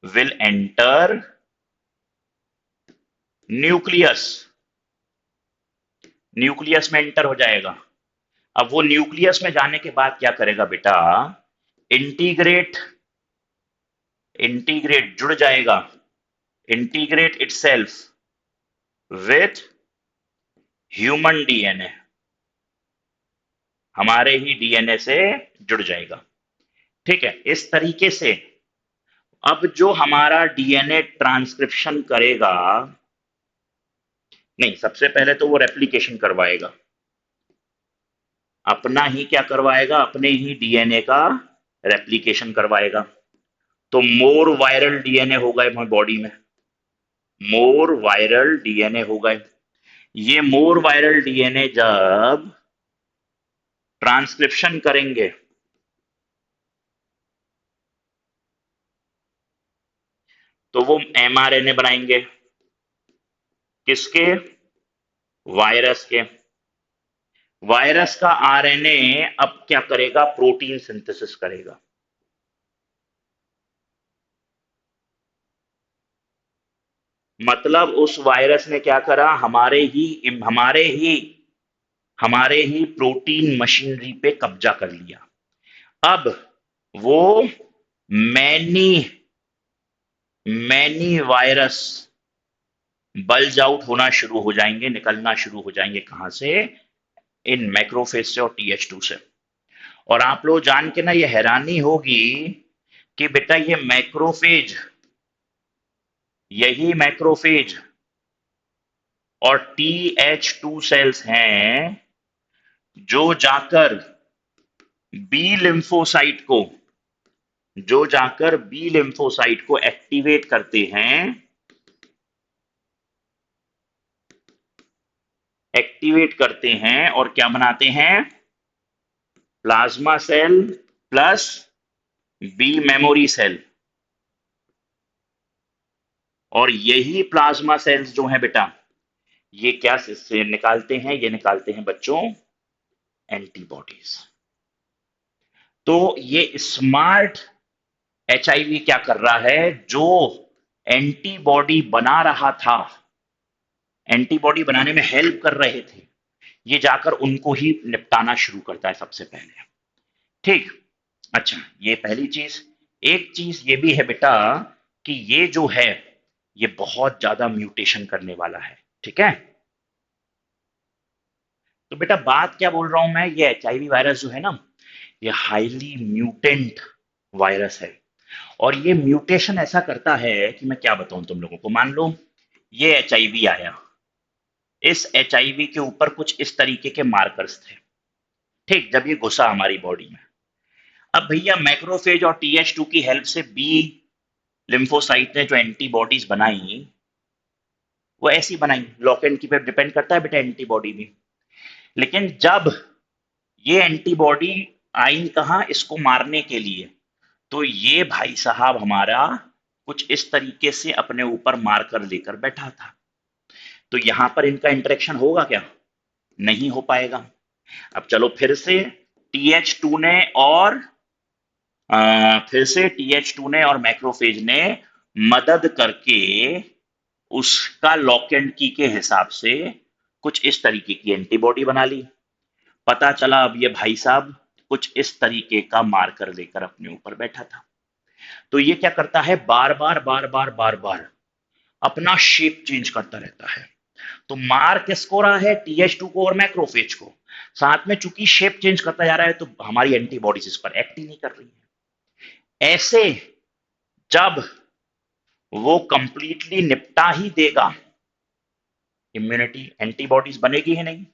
will enter nucleus, nucleus में एंटर हो जाएगा। अब वो न्यूक्लियस में जाने के बाद क्या करेगा बेटा, इंटीग्रेट, इंटीग्रेट जुड़ जाएगा, integrate itself with human DNA, हमारे ही डीएनए से जुड़ जाएगा। ठीक है, इस तरीके से अब जो हमारा डीएनए ट्रांसक्रिप्शन करेगा नहीं, सबसे पहले तो वो रेप्लिकेशन करवाएगा, अपना ही क्या करवाएगा, अपने ही डीएनए का रेप्लिकेशन करवाएगा। तो मोर वायरल डीएनए हो गए हमारी बॉडी में, मोर वायरल डीएनए हो गए। ये मोर वायरल डीएनए जब ट्रांसक्रिप्शन करेंगे तो वो एमआरएनए बनाएंगे, किसके, वायरस के। वायरस का आरएनए अब क्या करेगा, प्रोटीन सिंथेसिस करेगा। मतलब उस वायरस ने क्या करा, हमारे ही प्रोटीन मशीनरी पे कब्जा कर लिया। अब वो many many virus bulge out होना शुरू हो जाएंगे, निकलना शुरू हो जाएंगे, कहां से, इन मैक्रोफेज से और TH2 से। और आप लोग जान के ना ये हैरानी होगी कि बेटा ये मैक्रोफेज, यही मैक्रोफेज और TH2 सेल्स हैं जो जाकर बी लिम्फोसाइट को एक्टिवेट करते हैं, और क्या बनाते हैं, plasma cell plus B memory cell. और यही प्लाज्मा सेल्स जो है बेटा, ये क्या से निकालते हैं, ये निकालते हैं बच्चों एंटीबॉडीज। तो ये स्मार्ट HIV क्या कर रहा है, जो एंटीबॉडी बना रहा था, एंटीबॉडी बनाने में हेल्प कर रहे थे, ये जाकर उनको ही निपटाना शुरू करता है सबसे पहले। ठीक। अच्छा, ये पहली चीज। एक चीज ये भी है बेटा कि ये जो है ये बहुत ज्यादा म्यूटेशन करने वाला है। ठीक है, तो बेटा बात क्या बोल रहा हूं मैं, ये HIV वायरस जो है ना, ये हाईली म्यूटेंट वायरस है। और ये म्यूटेशन ऐसा करता है कि मैं क्या बताऊं तुम लोगों को। मान लो ये HIV आया, इस HIV के ऊपर कुछ इस तरीके के मार्कर्स थे। ठीक, जब ये घुसा हमारी बॉडी में, अब भैया मैक्रोफेज और TH2 की हेल्प से बी लिम्फोसाइट ने जो एंटीबॉडीज बनाई, वो ऐसी बनाई, लॉक एंड की पे डिपेंड करता है बेटा एंटीबॉडी भी। लेकिन जब ये एंटीबॉडी आई कहाँ, इसको मारने के लिए, तो ये भाई साहब हमारा कुछ इस तरीके से अपने ऊपर मारकर लेकर बैठा था। तो यहां पर इनका इंटरेक्शन होगा क्या, नहीं हो पाएगा। अब चलो फिर से TH2 ने और मैक्रोफेज ने मदद करके उसका लॉक एंड की के हिसाब से कुछ इस तरीके की एंटीबॉडी बना ली। पता चला अब ये भाई साहब कुछ इस तरीके का मार्कर लेकर अपने ऊपर बैठा था। तो ये क्या करता है, बार बार बार बार बार बार अपना शेप चेंज करता रहता है। तो मार किसको रहा है, TH2 को और मैक्रोफेज को। साथ में चूंकि शेप चेंज करता जा रहा है तो हमारी एंटीबॉडीज इस पर एक्ट ही नहीं कर रही है। ऐसे जब वो कंप्लीटली निपटा ही देगा, इम्यूनिटी, एंटीबॉडीज बनेगी ही नहीं,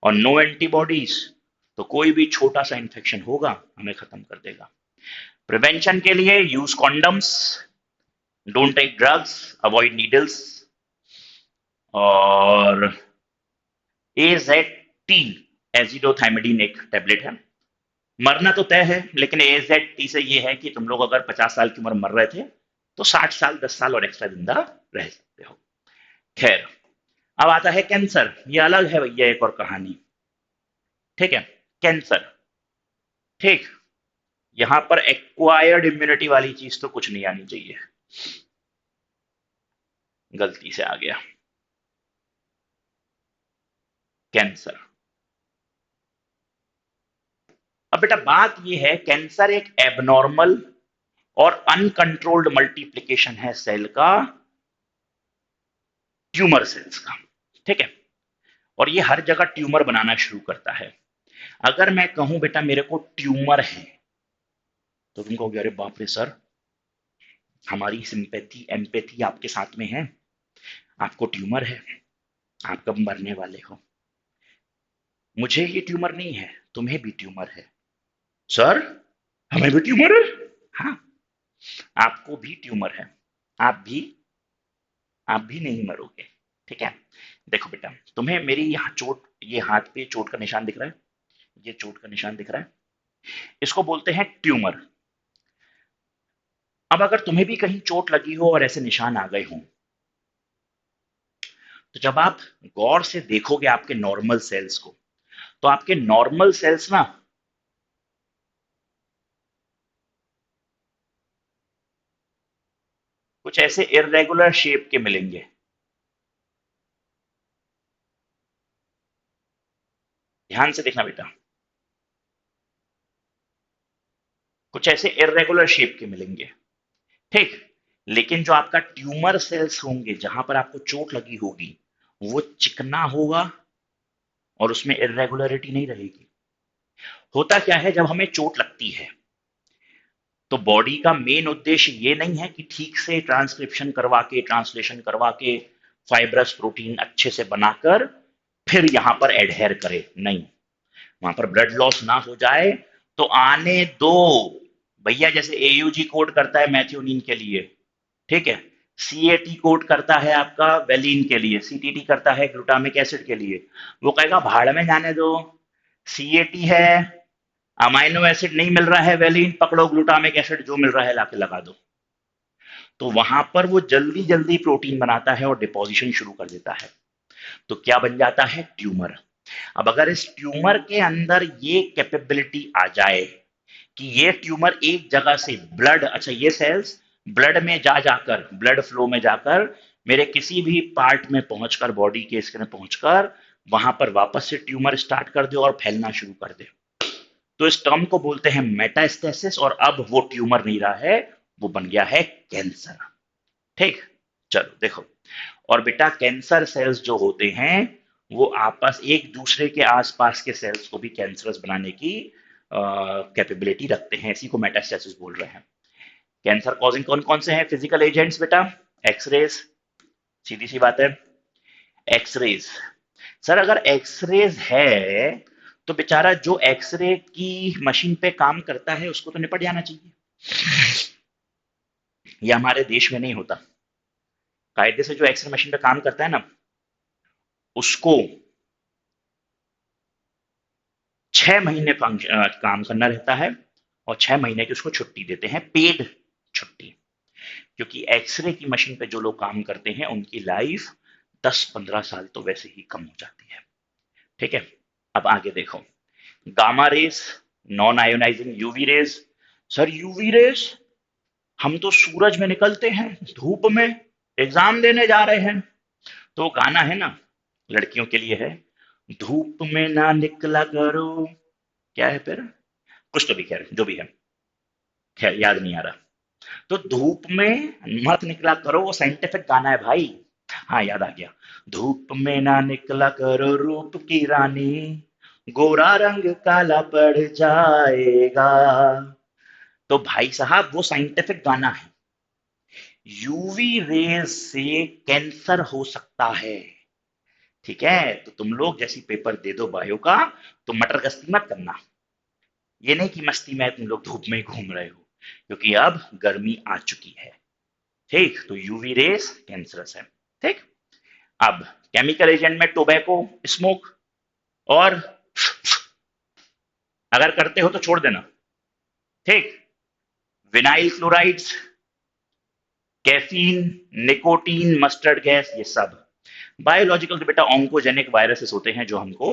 और नो एंटीबॉडीज तो कोई भी छोटा सा इंफेक्शन होगा हमें खत्म कर देगा। प्रिवेंशन के लिए use condoms, don't take drugs, avoid needles, और AZT एजिडोथाइमिडीन एक टेबलेट है। मरना तो तय है, लेकिन AZT से ये है कि तुम लोग अगर 50 साल की उम्र मर रहे थे तो 60 साल 10 साल और एक्स्ट्रा जिंदा रह सकते हो। खैर, अब आता है कैंसर, ये अलग है भैया एक और कहानी। ठीक है, कैंसर। ठीक, यहां पर एक्वायर्ड इम्यूनिटी वाली चीज तो कुछ नहीं आनी चाहिए, गलती से आ गया। कैंसर, अब बेटा बात यह है, कैंसर एक एबनॉर्मल और अनकंट्रोल्ड मल्टीप्लिकेशन है सेल का, ट्यूमर सेल्स का। ठीक है, और ये हर जगह ट्यूमर बनाना शुरू करता है। अगर मैं कहूं बेटा मेरे को ट्यूमर है, तो तुम कहोगे अरे बाप रे सर, हमारी सिंपैथी एम्पैथी आपके साथ में है, आपको ट्यूमर है। आप कब मरने वाले हो? मुझे ये ट्यूमर नहीं है, तुम्हें भी ट्यूमर है। सर, हमें भी ट्यूमर है? हाँ, आपको भी ट्यूमर है। आप भी आप भी नहीं मरोगे। ठीक है? देखो बेटा, तुम्हें मेरी यहाँ चोट, ये हाथ पे चोट का निशान दिख रहा है? ये चोट का निशान दिख रहा है? इसको बोलते हैं ट्यूमर। अब अगर तुम्हें भी कहीं चोट लगी हो और ऐसे निशान आ गए हों, तो जब आप गौर से देखोगे आपके नॉर्मल सेल्स को, तो आपके नॉर्मल सेल्स ना कुछ ऐसे इरेगुलर शेप के मिलेंगे। ध्यान से देखना बेटा, कुछ ऐसे इरेगुलर शेप के मिलेंगे। ठीक? लेकिन जो आपका ट्यूमर सेल्स होंगे, जहां पर आपको चोट लगी होगी, वो चिकना होगा और उसमें इरेगुलरिटी नहीं रहेगी। होता क्या है, जब हमें चोट लगती है तो बॉडी का मेन उद्देश्य ये नहीं है कि ठीक से ट्रांसक्रिप्शन करवा के, ट्रांसलेशन करवा के, फाइब्रस प्रोटीन अच्छे से बनाकर फिर यहां पर एडहेर करे। नहीं, वहां पर ब्लड लॉस ना हो जाए तो आने दो। भैया, जैसे एयूजी कोड करता है मैथ्योनिन के लिए, ठीक है, सीएटी कोड करता है आपका वेलिन के लिए, सीटीटी करता है ग्लूटामिक एसिड के लिए, वो कहेगा भाड़ में जाने दो, सीएटी है, अमाइनो एसिड नहीं मिल रहा है, वेलिन पकड़ो, ग्लूटामिक एसिड जो मिल रहा है लाके लगा दो। तो वहां पर वो जल्दी जल्दी प्रोटीन बनाता है और डिपोजिशन शुरू कर देता है। तो क्या बन जाता है? ट्यूमर। अब अगर इस ट्यूमर के अंदर ये कैपेबिलिटी आ जाए कि ये ट्यूमर एक जगह से ब्लड, अच्छा ये सेल्स ब्लड में जा जाकर, ब्लड फ्लो में जाकर मेरे किसी भी पार्ट में पहुंचकर, बॉडी के इसके में पहुंचकर वहां पर वापस से ट्यूमर स्टार्ट कर दे और फैलना शुरू कर दे, तो इस टर्म को बोलते हैं मेटास्टेसिस। और अब वो ट्यूमर नहीं रहा है, वो बन गया है कैंसर। ठीक? चलो देखो, और बेटा कैंसर सेल्स जो होते हैं वो आपस एक दूसरे के आसपास के सेल्स को भी कैंसरस बनाने की कैपेबिलिटी रखते हैं। इसी को मेटास्टेसिस बोल रहे हैं। कैंसर कॉजिंग कौन कौन से हैं फिजिकल एजेंट्स बेटा? एक्सरेज, सीधी सी बात है, एक्सरेज। सर अगर एक्सरेज है तो बेचारा जो एक्सरे की मशीन पे काम करता है उसको तो निपट जाना चाहिए। ये हमारे देश में नहीं होता। कायदे से जो एक्सरे मशीन पे काम करता है ना, उसको 6 महीने काम करना रहता है और 6 महीने की उसको छुट्टी देते हैं, पेड छुट्टी। क्योंकि एक्सरे की मशीन पे जो लोग काम करते हैं उनकी लाइफ 10-15 साल तो वैसे ही कम हो जाती है। ठीक है? अब आगे देखो, gamma rays, non ionizing UV rays. Sir UV rays, हम तो सूरज में निकलते हैं, धूप में एग्जाम देने जा रहे हैं। तो गाना है ना, लड़कियों के लिए है, धूप में ना निकला करो, क्या है फिर, कुछ तो भी, खैर जो भी है, खैर याद नहीं आ रहा। तो धूप में मत निकला करो, वो साइंटिफिक गाना है भाई। हाँ याद आ गया, धूप में ना निकला करो रूप की रानी, गोरा रंग काला पड़ जाएगा। तो भाई साहब वो साइंटिफिक गाना है। यूवी रेज से कैंसर हो सकता है। ठीक है? तो तुम लोग जैसी पेपर दे दो बायो का, तो मटर गश्ती मत करना। ये नहीं कि मस्ती में तुम लोग धूप में ही घूम रहे हो, क्योंकि अब गर्मी आ चुकी है। ठीक? तो यूवी रेस कैंसरस है। ठीक? अब केमिकल एजेंट में टोबैको स्मोक, और अगर करते हो तो छोड़ देना। ठीक? Vinyl chlorides, caffeine, nicotine, mustard gas, ये सब बायोलॉजिकल तो बेटा ऑन्कोजेनिक वायरसेस होते हैं जो हमको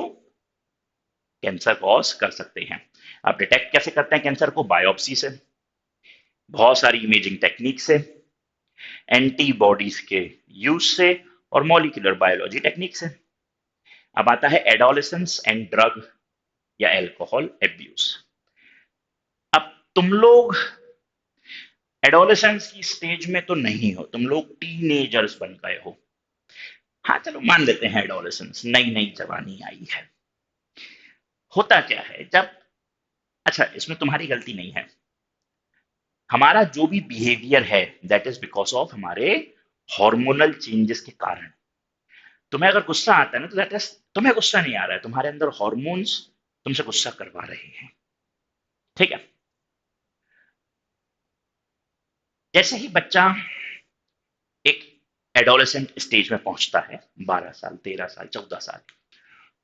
कैंसर कॉज कर सकते हैं। आप डिटेक्ट कैसे करते हैं कैंसर को? बायोप्सी से, बहुत सारी इमेजिंग टेक्निक से, एंटीबॉडीज के यूज से, और मॉलिक्यूलर बायोलॉजी टेक्निक से। अब आता है एडोलेसेंस एंड ड्रग या एल्कोहल एब्यूज। अब तुम लोग एडोलेसेंस की स्टेज में तो नहीं हो, तुम लोग टीनेजर्स बन गए हो। हाँ चलो मान लेते हैं एडोलेसेंस, नई नई जवानी आई है। होता क्या है जब, अच्छा इसमें तुम्हारी गलती नहीं है, हमारा जो भी बिहेवियर है दैट इज बिकॉज ऑफ हमारे हार्मोनल चेंजेस के कारण। तुम्हें अगर गुस्सा आता है ना, तो दैट इज, तुम्हें गुस्सा नहीं आ रहा है, तुम्हारे अंदर हॉर्मोन्स तुमसे गुस्सा करवा रहे हैं। ठीक है। जैसे ही बच्चा एक एडोलेसेंट स्टेज में पहुंचता है, 12 साल, 13 साल, 14 साल,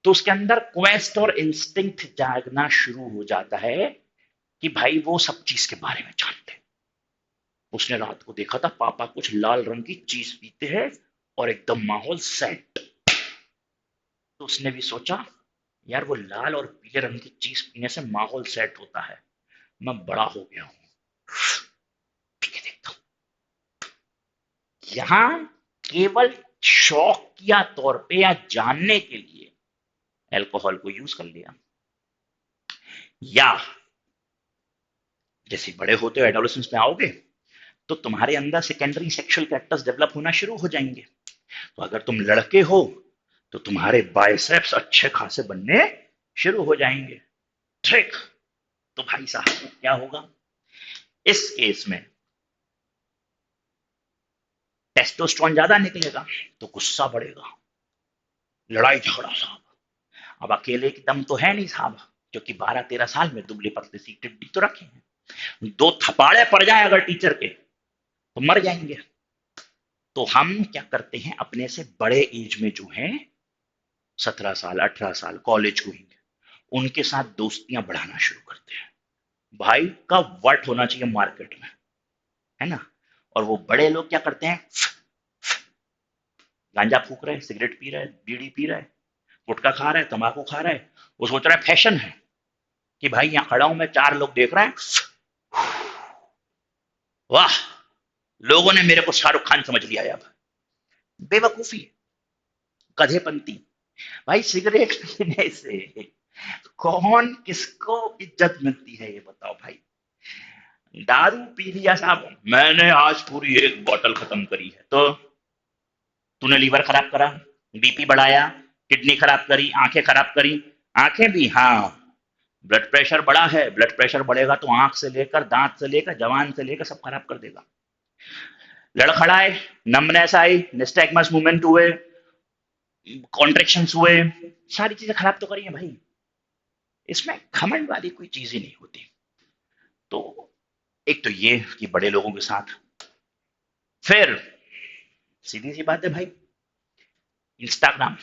तो उसके अंदर क्वेस्ट और इंस्टिंक्ट जागना शुरू हो जाता है कि भाई वो सब चीज के बारे में जानते हैं। उसने रात को देखा था पापा कुछ लाल रंग की चीज पीते हैं और एकदम माहौल सेट। तो उसने भी सोचा, यार वो लाल और पीले रंग की चीज पीने से माहौल सेट होता है, मैं बड़ा हो गया हूं, पी के देखता हूं। यहां केवल शौक या तौर पे या जानने के लिए अल्कोहल को यूज कर लिया। या जैसे बड़े होते हो, एडोलेसेंस में आओगे, तो तुम्हारे अंदर सेकेंडरी सेक्सुअल कैरेक्टर्स डेवलप होना शुरू हो जाएंगे। तो अगर तुम लड़के हो तो तुम्हारे बाइसेप्स अच्छे खासे बनने शुरू हो जाएंगे। ठीक। तो भाई साहब क्या होगा इस केस में? टेस्टोस्टेरोन ज्यादा निकलेगा तो गुस्सा बढ़ेगा, लड़ाई झगड़ा साहब। अब अकेले की दम तो है नहीं साहब, क्योंकि 12-13 साल में दुबले पतले सी टिड्डी तो रखे हैं। दो थपाड़े पड़ जाए अगर टीचर के तो मर जाएंगे। तो हम क्या करते हैं, अपने से बड़े एज में जो हैं, 17 साल, 18 साल, कॉलेज गोइंग, उनके साथ दोस्तियां बढ़ाना शुरू करते हैं। भाई का वट होना चाहिए मार्केट में, है ना। और वो बड़े लोग क्या करते हैं, गांजा फूक रहे हैं, सिगरेट पी रहे हैं, बीड़ी पी रहे हैं, गुटखा खा रहे हैं, तंबाकू खा रहे हैं। वो सोच रहा है फैशन है कि भाई यहाँ खड़ा हूं मैं, 4 लोग देख रहे हैं, वाह, लोगों ने मेरे को शाहरुख खान समझ लिया है अब। बेवकूफी, गधेपंती। भाई सिगरेट पीने से कौन किसको इज्जत मिलती है, ये बताओ भाई। दारू पी लिया साहब, मैंने आज पूरी एक बोतल खत्म करी है, तो तूने लीवर खराब करा, बीपी बढ़ाया, किडनी खराब करी, आंखें खराब करी। आंखें भी, हाँ, ब्लड प्रेशर बढ़ा है, ब्लड प्रेशर बढ़ेगा तो आंख से लेकर दांत से लेकर जवान से लेकर सब खराब कर देगा। लड़खड़ाए, नमनेस आई, निस्टैगमस मूवमेंट हुए, कॉन्ट्रेक्शंस हुए, सारी चीजें खराब तो करी है भाई। इसमें घमंड वाली कोई चीज ही नहीं होती। तो एक तो ये कि बड़े लोगों के साथ, फिर सीधी सी बात है भाई, इंस्टाग्राम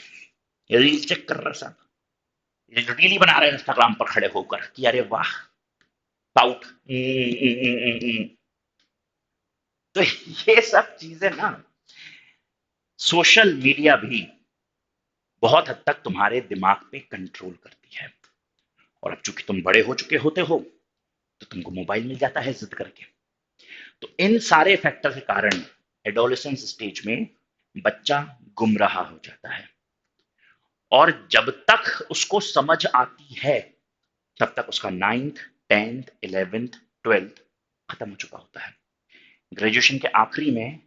रील चेक कर रहा साहब, रील ही बना रहे हैं इंस्टाग्राम पर खड़े होकर कि अरे वाह, पाउट, तो ये सब चीजें ना, सोशल मीडिया भी बहुत हद तक तुम्हारे दिमाग पे कंट्रोल करती है। और अब चूंकि तुम बड़े हो चुके होते हो, तो तुमको मोबाइल मिल जाता है जिद करके। तो इन सारे फैक्टर के कारण एडोलेसेंस स्टेज में बच्चा गुमराह हो जाता है। और जब तक उसको समझ आती है, तब तक उसका 9th, 10th, 11th, 12th खत्म हो चुका होता है। ग्रेजुएशन के आखिरी में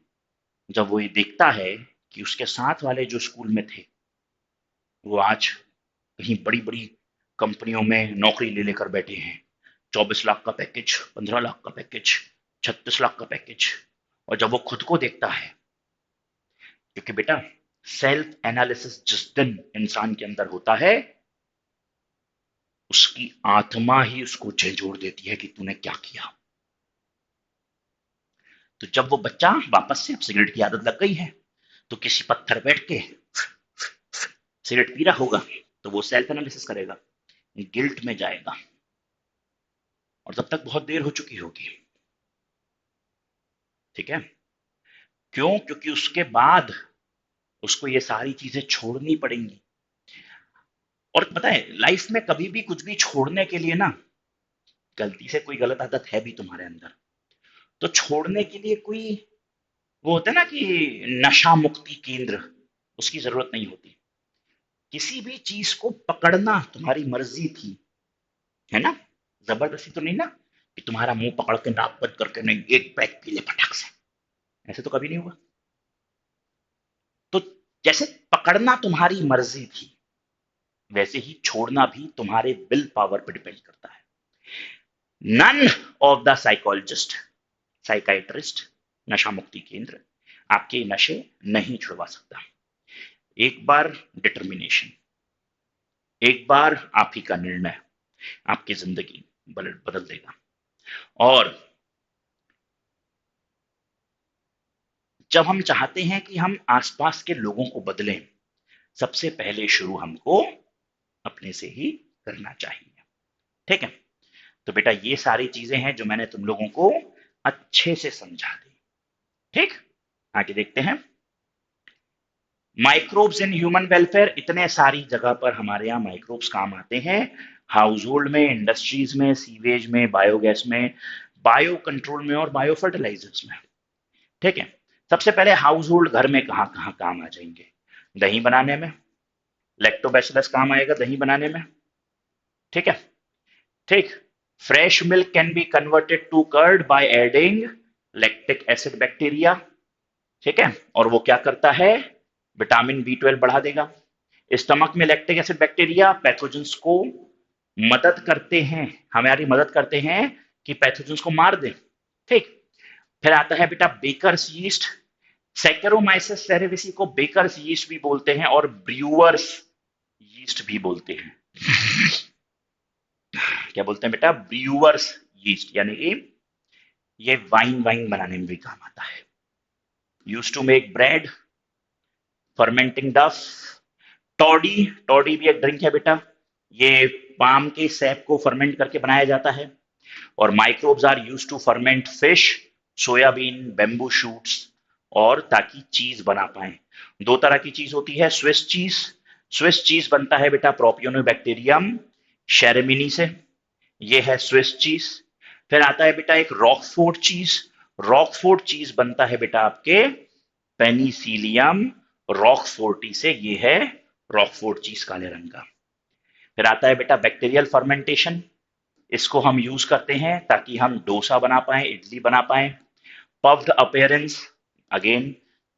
जब वो ये देखता है कि उसके साथ वाले जो स्कूल में थे, वो आज कहीं बड़ी बड़ी कंपनियों में नौकरी ले लेकर बैठे हैं, 24 लाख का पैकेज, 15 लाख का पैकेज, 36 लाख का पैकेज। और जब वो खुद को देखता है, क्योंकि बेटा सेल्फ एनालिसिस जिस दिन इंसान के अंदर होता है, उसकी आत्मा ही उसको झंझोड़ देती है कि तूने क्या किया। तो जब वो बच्चा वापस से, अब सिगरेट की आदत लग गई है, तो किसी पत्थर बैठ के सिगरेट पी रहा होगा, तो वो सेल्फ एनालिसिस करेगा, गिल्ट में जाएगा, और तब तक बहुत देर हो चुकी होगी। ठीक है। क्यों? क्योंकि उसके बाद उसको ये सारी चीजें छोड़नी पड़ेंगी। और पता है, लाइफ में कभी भी कुछ भी छोड़ने के लिए ना, गलती से कोई गलत आदत है भी तुम्हारे अंदर, तो छोड़ने के लिए कोई, वो होता है ना कि नशा मुक्ति केंद्र, उसकी जरूरत नहीं होती। किसी भी चीज को पकड़ना तुम्हारी मर्जी थी, है ना, जबरदस्ती तो नहीं ना, कि तुम्हारा मुंह पकड़ के नाक बंद करके नहीं, एक पैक पी ले फटाक से, ऐसे तो कभी नहीं हुआ। तो जैसे पकड़ना तुम्हारी मर्जी थी, वैसे ही छोड़ना भी तुम्हारे विल पावर पर डिपेंड करता है। None of the psychologist, psychiatrist, नशा मुक्ति केंद्र आपके नशे नहीं छुड़वा सकता। एक बार डिटर्मिनेशन, एक बार आप ही का निर्णय आपकी जिंदगी बदल देगा। और जब हम चाहते हैं कि हम आसपास के लोगों को बदलें, सबसे पहले शुरू हमको अपने से ही करना चाहिए। ठीक है, तो बेटा ये सारी चीजें हैं जो मैंने तुम लोगों को अच्छे से समझा दी। ठीक, आगे देखते हैं। माइक्रोब्स इन ह्यूमन वेलफेयर, इतने सारी जगह पर हमारे यहाँ माइक्रोब्स काम आते हैं। हाउस होल्ड में, इंडस्ट्रीज में, सीवेज में, बायोगैस में, बायो कंट्रोल में और बायो फर्टिलाइजर्स में। ठीक है, सबसे पहले हाउस होल्ड घर में कहाँ कहाँ काम आ जाएंगे? दही बनाने में, लैक्टोबैसिलस काम आएगा दही बनाने में। ठीक है, ठीक। Fresh milk can be converted to curd by adding lactic acid bacteria. ठीक है, और वो क्या करता है? विटामिन B12 बढ़ा देगा। स्टमक में लैक्टिक एसिड बैक्टीरिया पैथोजेंस को मदद करते हैं, हमारी मदद करते हैं कि पैथोजेंस को मार दें। ठीक, फिर आता है बेटा बेकर्स यीस्ट। सैकेरोमाइसिस सेरेविसी को बेकर्स यीस्ट भी बोलते हैं और ब्रूअर्स यीस्ट भी बोलते हैं। क्या बोलते हैं बेटा? ब्रूअर्स यीस्ट, यानी कि ये वाइन वाइन बनाने में भी काम आता है। Used to make bread, fermenting dough. Toddy, toddy भी एक ड्रिंक है बेटा, ये पाम के सैप को फर्मेंट करके बनाया जाता है। और microbes are used to ferment fish, soyabean, bamboo shoots, और ताकि चीज बना पाए। दो तरह की चीज होती है, स्विस चीज। स्विस चीज बनता है बेटा प्रोपियोनोबैक्टीरियम शेरेमिनी से, ये है स्विस चीज। फिर आता है बेटा एक रॉकफोर्ड चीज। रॉकफोर्ड चीज बनता है बेटा आपके पेनिसिलियम रॉकफोर्टी से, ये है रॉकफोर्ड चीज काले रंग का। फिर आता है बेटा बैक्टीरियल फर्मेंटेशन, इसको हम यूज करते हैं ताकि हम डोसा बना पाए, इडली बना पाए। पफ्ड अपीयरेंस, अगेन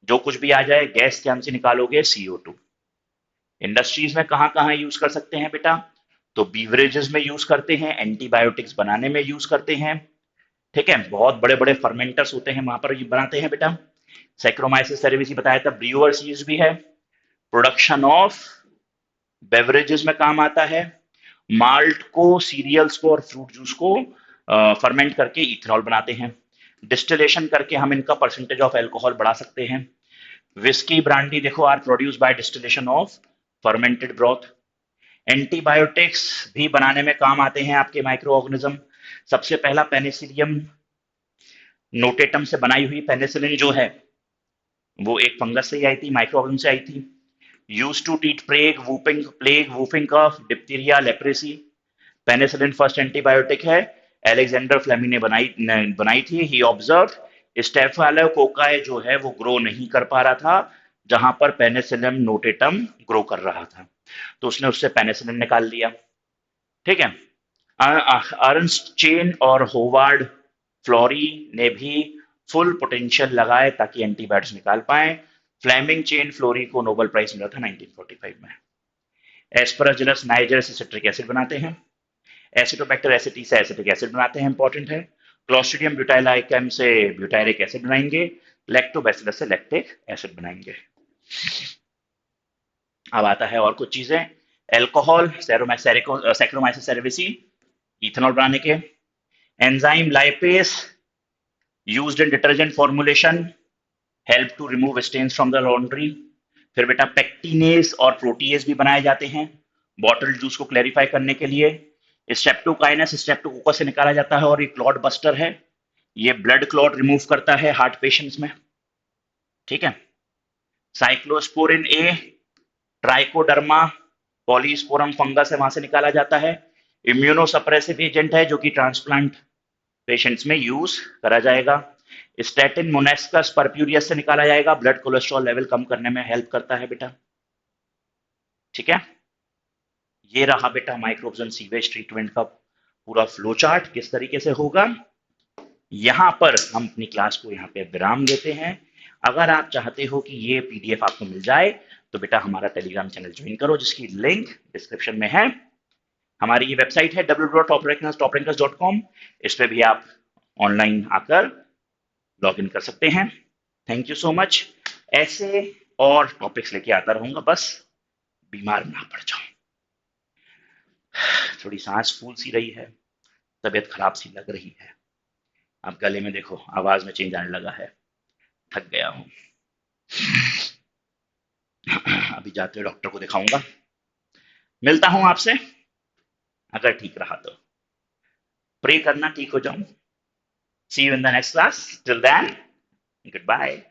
जो कुछ भी आ जाए गैस के हमसे निकालोगे CO2। इंडस्ट्रीज में कहाँ कहाँ यूज कर सकते हैं बेटा? तो बीवरेजेस में यूज करते हैं, एंटीबायोटिक्स बनाने में यूज करते हैं। ठीक है, बहुत बड़े बड़े फर्मेंटर्स होते हैं वहां पर ये बनाते हैं बेटा। सैक्रोमाइसिस सेरेविसी बताया था, ब्रूअर्स यीस्ट भी है। प्रोडक्शन ऑफ बेवरेजेस में काम आता है। माल्ट को, सीरियल्स को और फ्रूट जूस को फर्मेंट करके इथेनॉल बनाते हैं। डिस्टिलेशन करके हम इनका परसेंटेज ऑफ अल्कोहल बढ़ा सकते हैं। विस्की, ब्रांडी देखो are produce by distillation of fermented broth. Antibiotics भी बनाने में काम आते हैं आपके माइक्रो ऑर्गेनिज्म। सबसे पहला पेनिसिलियम नोटेटम से बनाई हुई पेनिसिलिन जो है वो एक फंगस से ही आई थी, माइक्रो ऑर्गेनिज्म से आई थी। Used to treat plague, whooping cough, diphtheria, leprosy. Penicillin first antibiotic है, एलेक्जेंडर फ्लेमिंग ने बनाई थी। ही ऑब्जर्व स्टेफाइलोकोकाई जो है वो ग्रो नहीं कर पा रहा था जहां पर पेनिसिलियम नोटेटम ग्रो कर रहा था, तो उसने उससे पेनिसिलिन निकाल लिया। ठीक है, अर्नस्ट चेन और होवार्ड फ्लोरी ने भी फुल पोटेंशियल लगाए ताकि एंटीबायोटिक्स निकाल पाए। फ्लेमिंग चेन फ्लोरी को नोबेल प्राइज मिला था 1945 में। एस्पराजिलस नाइजर से सिट्रिक एसिड बनाते हैं। एसिटोबैक्टर एसिटी से एसिटिक एसिड बनाते हैं, इंपॉर्टेंट है। क्लोस्ट्रिडियम ब्यूटाइलाइकम से ब्यूटायरिक एसिड बनाएंगे। लैक्टोबैसिलस से लैक्टिक एसिड बनाएंगे। अब आता है और कुछ चीजें। एल्कोहल, सैक्रोमाइसिस सेरेविसी, इथेनॉल बनाने के। Enzyme lipase used in detergent formulation, help to remove stains from the laundry. फिर बेटा पेक्टिनेस और प्रोटीएस भी बनाए जाते हैं बॉटल जूस को क्लैरिफाई करने के लिए। स्ट्रेप्टोकाइनस स्ट्रेप्टोकोकस से निकाला जाता है और ये क्लॉट बस्टर है, ये ब्लड क्लॉट रिमूव करता है हार्ट पेशेंट्स में। ठीक है, साइक्लोस्पोरिन ए ट्राइकोडर्मा पॉलीस्पोरम फंगस है, वहां से निकाला जाता है। इम्यूनोसप्रेसिव एजेंट है जो कि ट्रांसप्लांट पेशेंट्स में यूज करा जाएगा। स्टैटिन मोनेस्कस परप्यूरियस से निकाला जाएगा, ब्लड कोलेस्ट्रॉल लेवल कम करने में हेल्प करता है बेटा। ठीक है, ये रहा बेटा माइक्रोब्स एंड सीवेज ट्रीटमेंट का पूरा फ्लो चार्ट किस तरीके से होगा। यहां पर हम अपनी क्लास को यहाँ पे विराम देते हैं। अगर आप चाहते हो कि ये PDF आपको मिल जाए तो बेटा हमारा टेलीग्राम चैनल ज्वाइन करो जिसकी लिंक डिस्क्रिप्शन में है। हमारी ये वेबसाइट है www.toprankers.com, इस पे भी आप ऑनलाइन आकर लॉग इन कर सकते हैं। Thank you so much. ऐसे और टॉपिक्स लेके आता रहूंगा, बस बीमार ना पड़ जाऊं। थोड़ी सांस फूल सी रही है, तबीयत खराब सी लग रही है। अब गले में देखो आवाज में चेंज आने लगा है, थक गया हूं। अभी जाते हुए डॉक्टर को दिखाऊंगा। मिलता हूं आपसे, अगर ठीक रहा तो। प्रे करना ठीक हो जाऊं। See you in the next class. Till then, good bye.